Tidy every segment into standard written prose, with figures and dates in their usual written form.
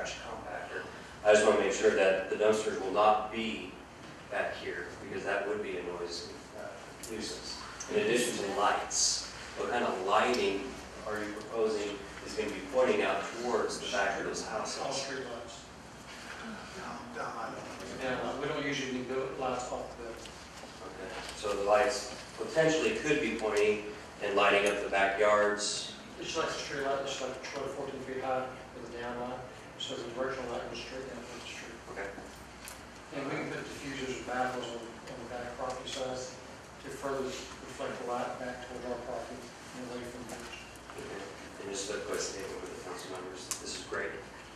trash compactor. I just want to make sure that the dumpsters will not be back here, because that would be a noise nuisance. In addition to lights, what kind of lighting are you proposing is going to be pointing out towards the back of those houses? All street lights. Yeah, We don't usually need lights off the building. Okay, so the lights potentially could be pointing and lighting up the backyards. It's like a street light, it's like 12 to 14 feet high with a down light. So the vertical light goes straight down to the street. Okay. And we can put diffusers and baffles on the back property side to further reflect the light back towards our property and away from the beach. Okay. And just a quick statement with the council members. This is great.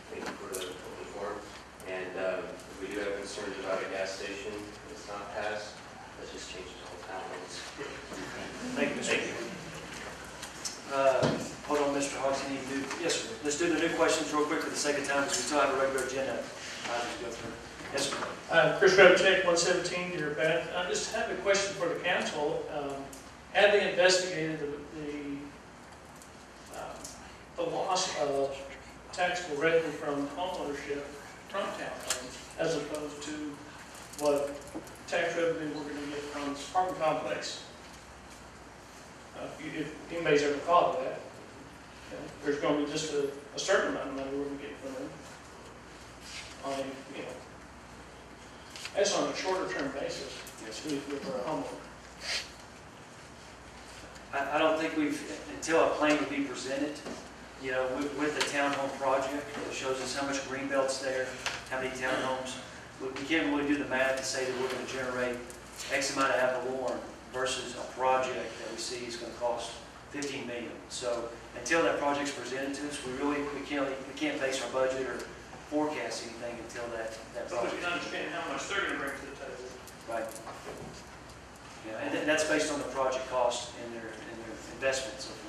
Thank you for the open forum. And if we do have concerns about a gas station that's not passed, let's just change the whole town. Thank you, Mr. Hold on, Mr. Hawks, you need to do, yes, sir. Let's do the new questions real quick for the sake of time, because we still have a regular agenda items to go through. Yes, sir. Chris Rocheck, 117, Deer Path. I just have a question for the council. Have they investigated the loss of taxable revenue from homeownership from townhomes, as opposed to what tax revenue we're going to get from this apartment complex? If anybody's ever thought of that, there's going to be just a certain amount of money we're going to get from them. That's on a shorter term basis. Yes, with our homeowner. I don't think until a plan would be presented, with the townhome project, it shows us how much green belt's there, how many townhomes. We can't really do the math to say that we're going to generate X amount of ad valorem versus a project that we see is going to cost $15 million. So until that project's presented to us, we can't base our budget or forecast anything until that Because project. you understand how much they're going to bring to the table. Right. Yeah, and that's based on the project cost and their investment and so forth.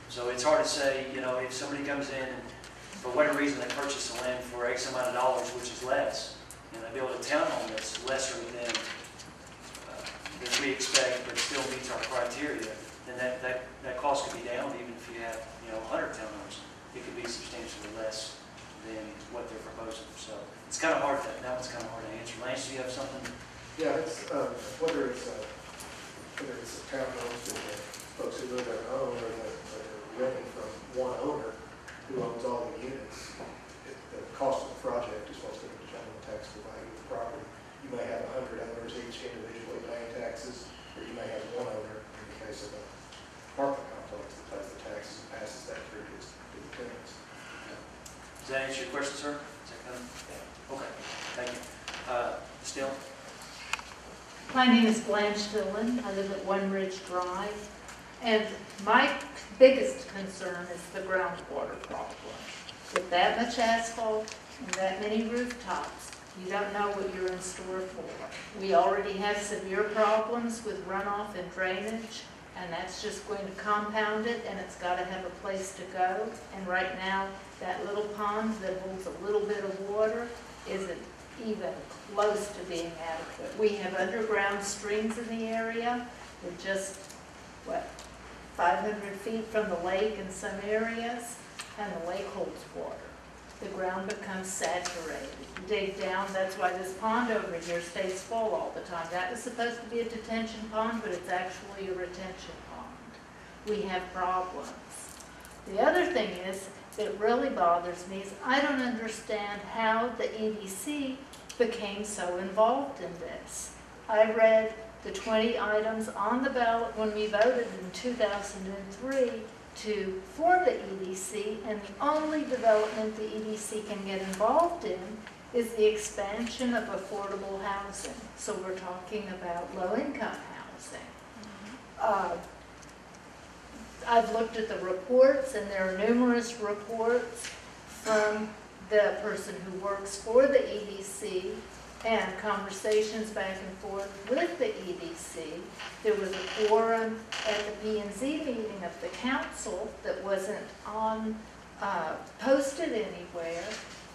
So it's hard to say, if somebody comes in and for whatever reason they purchase the land for X amount of dollars, which is less, and they build a townhome that's lesser than we expect, but still meets our criteria, then that cost could be down even if you have 100 townhomes. It could be substantially less than what they're proposing. So it's kind of hard. That one's kind of hard to answer. Lance, do you have something? Yeah, it's whether it's a townhomes that the folks who live there own, or that are renting from one owner who owns all the units. The cost of the project is what's going to determine the taxable value of the property. You may have 100 owners each individually paying taxes, or you may have one owner in the case of an apartment complex that pays the taxes and passes that through to the tenants. Does that answer your question, sir? Is that kind of, yeah. Okay, thank you. Still? My name is Blanche Dillon. I live at One Ridge Drive. And my biggest concern is the groundwater problem. With that much asphalt and that many rooftops, you don't know what you're in store for. We already have severe problems with runoff and drainage, and that's just going to compound it, and it's got to have a place to go. And right now, that little pond that holds a little bit of water isn't even close to being adequate. We have underground springs in the area. They're just, 500 feet from the lake in some areas, and the lake holds water. The ground becomes saturated. You dig down, that's why this pond over here stays full all the time. That was supposed to be a detention pond, but it's actually a retention pond. We have problems. The other thing is, that really bothers me is I don't understand how the EDC became so involved in this. I read the 20 items on the ballot when we voted in 2003 to form the EDC, and the only development the EDC can get involved in is the expansion of affordable housing. So we're talking about low-income housing. I've looked at the reports, and there are numerous reports from the person who works for the EDC and conversations back and forth with the EDC. There was a quorum at the P&Z meeting of the council that wasn't posted anywhere,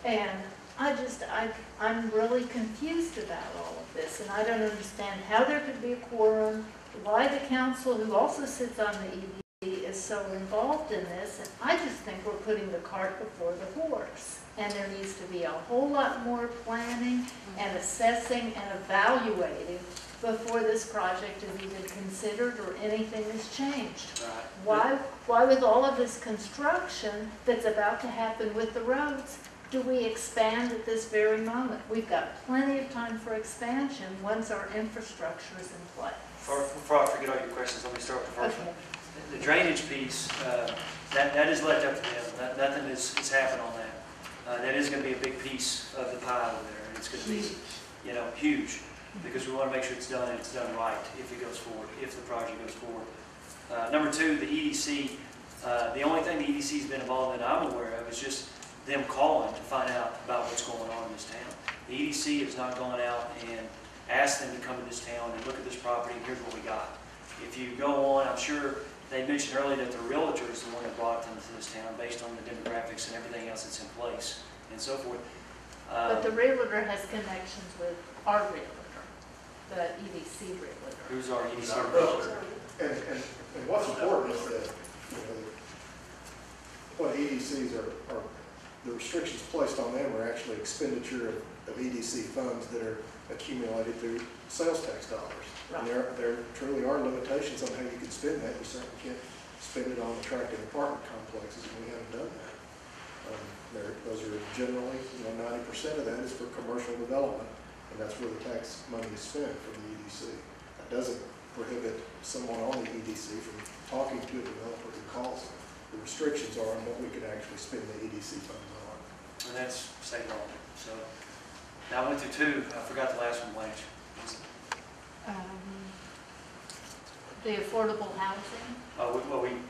and I'm really confused about all of this, and I don't understand how there could be a quorum, why the council, who also sits on the EDC, is so involved in this, and I just think we're putting the cart before the horse. And there needs to be a whole lot more planning and assessing and evaluating before this project is even considered or anything is changed. Right. Why with all of this construction that's about to happen with the roads, do we expand at this very moment? We've got plenty of time for expansion once our infrastructure is in place. Before I forget all your questions, let me start with the first one. The drainage piece, that is left up to them. Nothing is happened on that. That is going to be a big piece of the pie over there. And it's going to be, huge, because we want to make sure it's done and it's done right if it goes forward, if the project goes forward. Number two, the EDC. The only thing the EDC has been involved in that I'm aware of is just them calling to find out about what's going on in this town. The EDC has not gone out and asked them to come to this town and look at this property and here's what we got. If you go on, I'm sure they mentioned earlier that the realtor is the one that brought them to this town based on the demographics and everything else that's in place and so forth. But the realtor has connections with our realtor, the EDC realtor. Who's our EDC Our realtor? And what's important is that, what EDCs are, the restrictions placed on them are actually expenditure of EDC funds that are accumulated through sales tax dollars. And there truly are limitations on how you can spend that. You certainly can't spend it on attractive apartment complexes, and we haven't done that. Those are generally, 90% of that is for commercial development, and that's where the tax money is spent from the EDC. That doesn't prohibit someone on the EDC from talking to a developer who calls them. The restrictions are on what we can actually spend the EDC funds on. And that's state law. So now I went through two. I forgot the last one, Blanche. The affordable housing.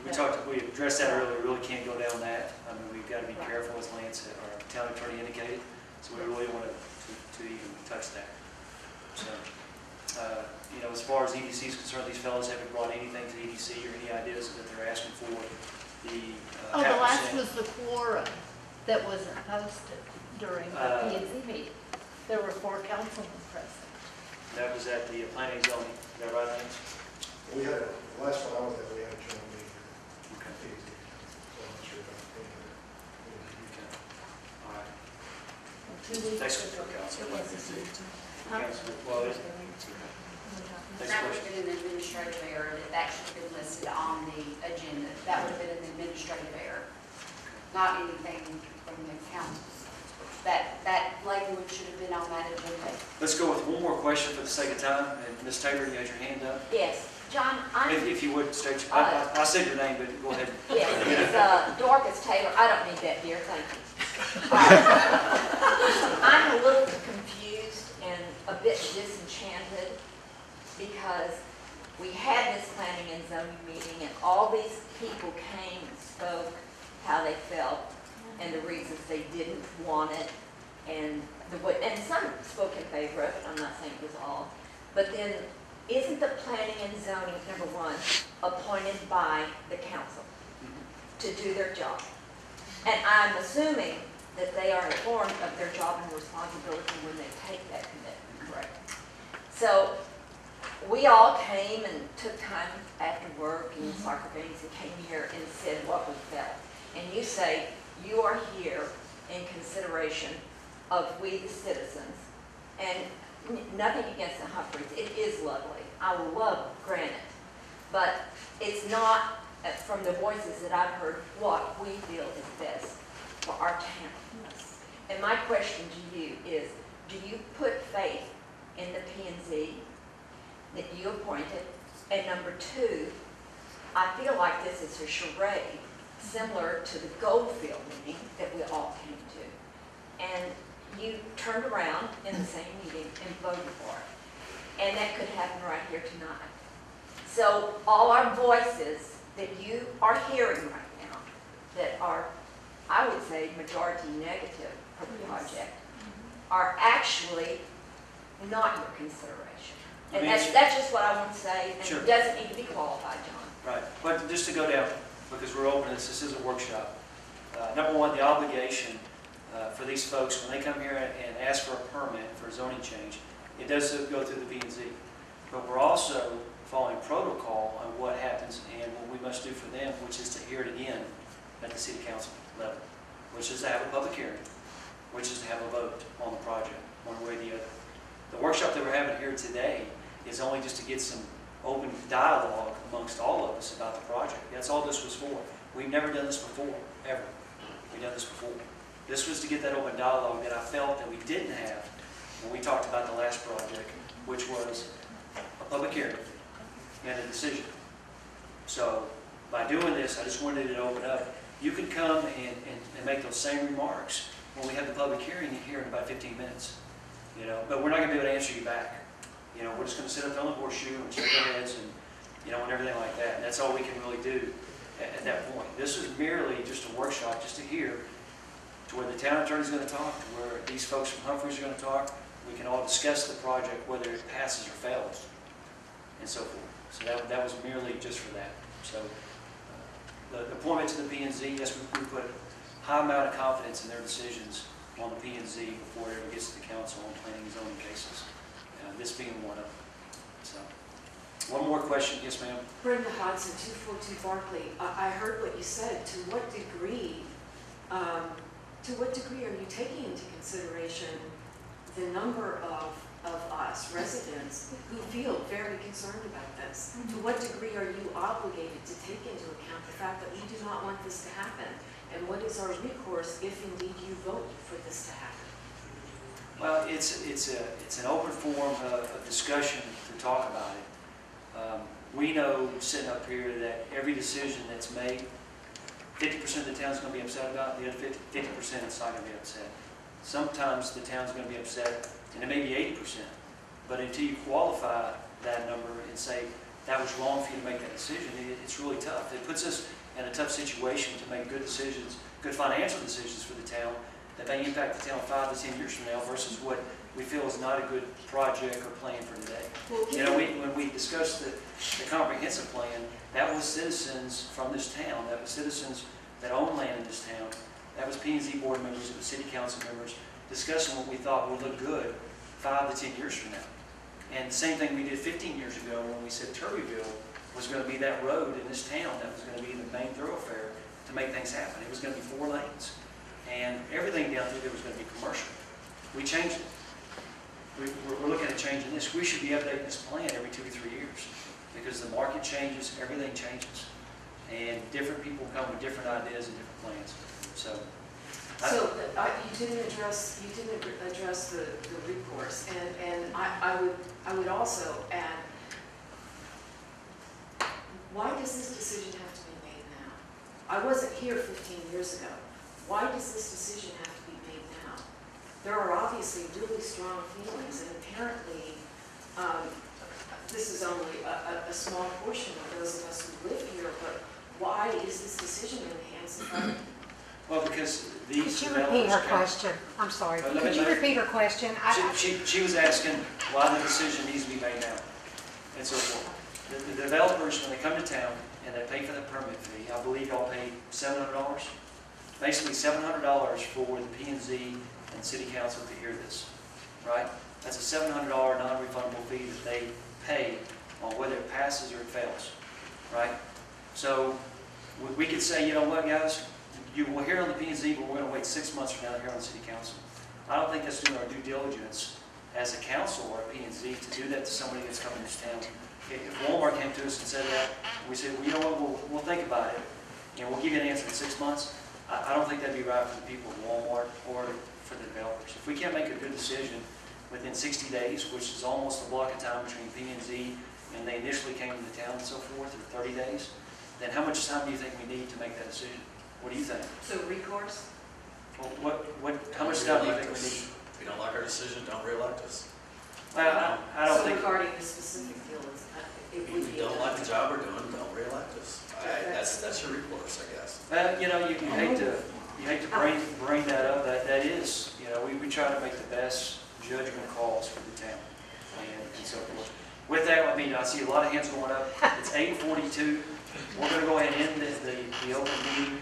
We talked. We addressed that earlier. We really can't go down that. I mean, we've got to be careful, as Lance, our town attorney, indicated. So we really want to even touch that. So, as far as EDC is concerned, these fellows haven't brought anything to EDC or any ideas that they're asking for. The last was the quorum that wasn't posted during the P&Z meeting. There were 4 councilmen present. That was at the planning and zoning. Is that right, Lance? We had, the last one I was at, we had a joint meeting. Okay. So I'm not sure about Okay. All right. 2 weeks Next ago. one, Council. It wasn't. Council, well, next That would have question. been an administrative error that actually been listed on the agenda. That would have been an administrative error, not anything from the council. That language should have been on that agenda. Let's go with one more question for the sake of time. And Ms. Taylor, you had your hand up. Yes, John, If you would, state your, I said your name, but go ahead. yes, it's Dorcas Taylor. I don't need that, dear, thank you. I'm a little confused and a bit disenchanted because we had this planning and zoning meeting and all these people came and spoke how they felt and the reasons they didn't want it, and some spoke in favor of it. I'm not saying it was all, but then isn't the planning and zoning, number one, appointed by the council to do their job? And I'm assuming that they are informed of their job and responsibility when they take that commitment, correct? So we all came and took time after work and soccer games and came here and said what we felt. And you say you are here in consideration of we the citizens, and nothing against the Hickories. It is lovely. I love granite, but it's not, from the voices that I've heard, what we feel is best for our town. And my question to you is, do you put faith in the P&Z that you appointed? And number two, I feel like this is a charade similar to the Goldfield meeting that we all came to. And you turned around in the same meeting and voted for it. And that could happen right here tonight. So all our voices that you are hearing right now that are, I would say, majority negative for the project are actually not your consideration. And that's just what I want to say, and Sure. it doesn't need to be qualified, John. Right, but just to go down, because we're open, this is a workshop. Number one, the obligation for these folks, when they come here and ask for a permit for a zoning change, it does go through the P&Z. but we're also following protocol on what happens and what we must do for them, which is to hear it again at the city council level, which is to have a public hearing, which is to have a vote on the project, one way or the other. The workshop that we're having here today is only just to get some open dialogue amongst all of us about the project. That's all this was for. We've never done this before, ever. We've done this before. This was to get that open dialogue that I felt that we didn't have when we talked about the last project, which was a public hearing and a decision. So by doing this, I just wanted it to open up. You can come and make those same remarks when we have the public hearing here in about 15 minutes. You know, but we're not going to be able to answer you back. You know, we're just going to sit up on the horseshoe and shake our heads and, you know, and everything like that. And that's all we can really do at that point. This is merely just a workshop, just to hear, to where the town attorney's going to talk, to where these folks from Humphreys are going to talk. We can all discuss the project, whether it passes or fails, and so forth. So that was merely just for that. So the appointment to the P&Z, yes, we put a high amount of confidence in their decisions on the P&Z before it ever gets to the council on planning and zoning cases. This being one of them. So, one more question, yes, ma'am. Brenda Hodson, 242 Barclay. I heard what you said. To what degree are you taking into consideration the number of us residents who feel very concerned about this? To what degree are you obligated to take into account the fact that we do not want this to happen? And what is our recourse if indeed you vote for this to happen? Well, it's an open forum of discussion to talk about it. We know, sitting up here, that every decision that's made, 50% of the town's going to be upset about, the other 50% is not going to be upset. Sometimes the town's going to be upset, and it may be 80%. But until you qualify that number and say, that was wrong for you to make that decision, it's really tough. It puts us in a tough situation to make good decisions, good financial decisions for the town, that may impact the town 5 to 10 years from now versus what we feel is not a good project or plan for today. You know, when we discussed the comprehensive plan, that was citizens from this town, that was citizens that own land in this town, that was P&Z board members, it was city council members, discussing what we thought would look good 5 to 10 years from now. And the same thing we did 15 years ago when we said Turbyville was going to be that road in this town that was going to be the main thoroughfare to make things happen. It was going to be 4 lanes. And everything down through there was going to be commercial. We changed it. We're looking at changing this. We should be updating this plan every 2 to 3 years because the market changes, everything changes. And different people come with different ideas and different plans. So you didn't address the recourse, and I would also add, why does this decision have to be made now? I wasn't here 15 years ago. Why does this decision have to be made now? There are obviously really strong feelings, and apparently this is only a small portion of those of us who live here, but why is this decision in the hands of government? well, because these Could you repeat her question? I'm sorry. Could you repeat her question? She was asking why the decision needs to be made now, and so forth. The developers, when they come to town and they pay for the permit fee, I believe y'all pay $700, basically $700 for the P&Z and city council to hear this, right? That's a $700 non-refundable fee that they pay on whether it passes or it fails, right? So we could say, you know what, guys, you will hear on the P&Z, but we're going to wait 6 months from now to hear on the city council. I don't think that's doing our due diligence as a council or a P&Z to do that to somebody that's coming to this town. If Walmart came to us and said that, and we said, well, you know what, we'll think about it, and we'll give you an answer in 6 months, I don't think that'd be right for the people of Walmart or for the developers. If we can't make a good decision within 60 days, which is almost a block of time between P&Z and they initially came to the town and so forth, or 30 days, then how much time do you think we need to make that decision? What do you think? So recourse? Well, how much time do you think we need? If you don't like our decision, don't re-elect us. Well, I don't think. So regarding the specific feelings, it would If be. you don't like the job we're doing, don't re-elect us. That's your recourse, I guess. Well, you know, you hate to bring that up. That is, you know, we try to make the best judgment calls for the town and so forth. With that, I mean, I see a lot of hands going up. It's 8:42. We're going to go ahead and end the open meeting.